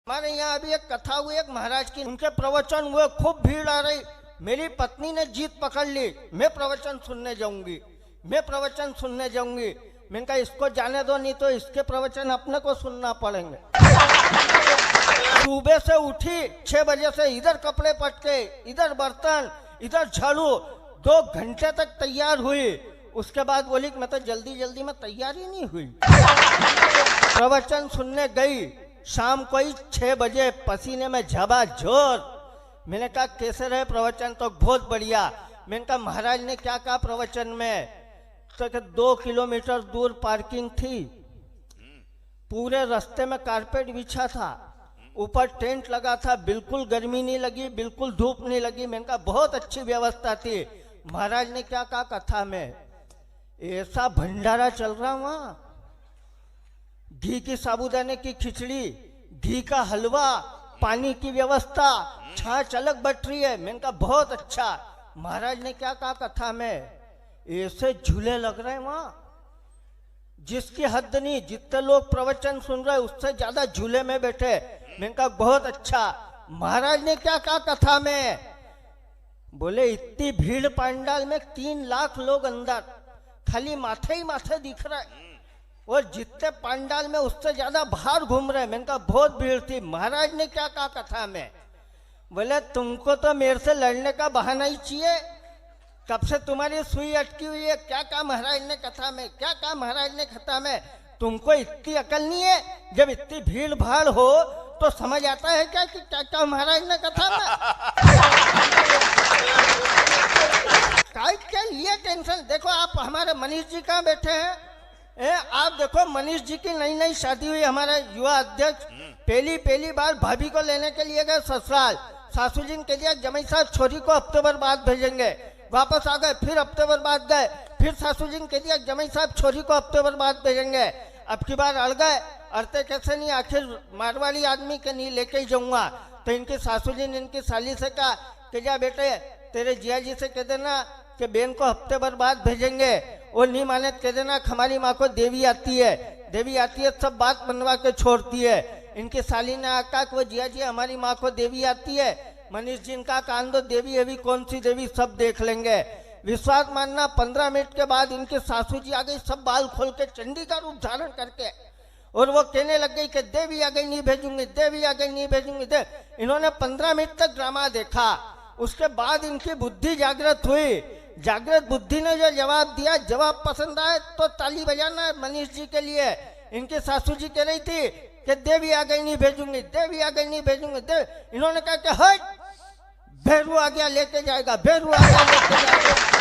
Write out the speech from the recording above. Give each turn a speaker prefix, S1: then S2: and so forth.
S1: हमारे यहाँ अभी एक कथा हुई एक महाराज की, उनके प्रवचन हुए, खूब भीड़ आ रही। मेरी पत्नी ने जीत पकड़ ली, मैं प्रवचन सुनने जाऊंगी, मैं प्रवचन सुनने जाऊंगी। मैंने कहा इसको जाने दो, नहीं तो इसके प्रवचन अपने को सुनना पड़ेंगे। सुबह से उठी 6 बजे से, इधर कपड़े पटके, इधर बर्तन, इधर झाड़ू, 2 घंटे तक तैयार हुई। उसके बाद बोली कि मैं तो जल्दी जल्दी में तैयार ही नहीं हुई। प्रवचन सुनने गई, शाम को ही 6 बजे पसीने में झबाझोर। मैंने कहा कैसे रहे प्रवचन? तो बहुत बढ़िया। मैंने कहा महाराज ने क्या कहा प्रवचन में? तो 2 किलोमीटर दूर पार्किंग थी, पूरे रास्ते में कारपेट बिछा था, ऊपर टेंट लगा था, बिल्कुल गर्मी नहीं लगी, बिल्कुल धूप नहीं लगी। मैंने कहा बहुत अच्छी व्यवस्था थी। महाराज ने क्या कहा कथा में? ऐसा भंडारा चल रहा वहां, घी की साबूदाने की खिचड़ी, घी का हलवा, पानी की व्यवस्था, छाछ अलग बट रही है। मैंने कहा बहुत अच्छा। महाराज ने क्या कहा कथा में? ऐसे झूले लग रहे हैं वहां जिसकी हद नहीं, जितने लोग प्रवचन सुन रहे उससे ज्यादा झूले में बैठे। मैंने कहा बहुत अच्छा। महाराज ने क्या कहा कथा में? बोले इतनी भीड़ पंडाल में 3 लाख लोग अंदर, खाली माथे ही माथे दिख रहा है, और जितने पंडाल में उससे ज्यादा बाहर घूम रहे। मैंने कहा बहुत भीड़ थी। महाराज ने क्या कहा कथा में? बोले तुमको तो मेरे से लड़ने का बहाना ही चाहिए, कब से तुम्हारी सुई अटकी हुई है। क्या कहा महाराज ने कथा में? क्या कहा महाराज ने कथा में? तुमको इतनी अकल नहीं है? जब इतनी भीड़ भाड़ हो तो समझ आता है क्या कि क्या कहा महाराज ने कथा में? क्या लिए टेंशन? देखो आप हमारे मनीष जी कहाँ बैठे हैं? आप देखो मनीष जी की नई नई शादी हुई, हमारे युवा अध्यक्ष पहली बार भाभी को लेने के लिए गए ससुराल। सासू जी के लिए जमाई साहब छोरी को हफ्ते भर बाद भेजेंगे, वापस आ गए, फिर हफ्ते भर बाद गए, फिर सासू जी के लिए जमाई साहब छोरी को हफ्ते भर बाद भेजेंगे। अब की बार अड़ गए, अड़ते कैसे नहीं, आखिर मारवाड़ी आदमी के नहीं लेके ही जाऊंगा। तो इनकी सासू जी ने इनकी साली से कहा कि जा बेटे तेरे जिया जी से कह देना कि बहन को हफ्ते भर बाद भेजेंगे, और नहीं माने कह देना हमारी माँ को देवी आती है, देवी आती है, सब बात बनवा के छोड़ती है। इनकी साली ने कहा कि वो जिया जी हमारी माँ को देवी आती है। मनीष जी इनका कान दो, देवी अभी कौन सी देवी, सब देख लेंगे। विश्वास मानना 15 मिनट के बाद इनके सासू जी आ गई, सब बाल खोल के चंडी का रूप धारण करके, और वो कहने लग गई कि देवी आ गई नहीं भेजूंगी, देवी आ गई नहीं भेजूंगी। इन्होंने 15 मिनट तक ड्रामा देखा। उसके बाद इनकी बुद्धि जागृत हुई। जागृत बुद्धि ने जो जवाब दिया, जवाब पसंद आए तो ताली बजाना है मनीष जी के लिए। इनकी सासू जी कह रही थी कि देवी आ गई नहीं भेजूंगी, देवी आ गई नहीं भेजूंगी। इन्होंने कहा कि हट, भैरू आ गया लेके जाएगा, भैरू आ गया लेके जाएगा।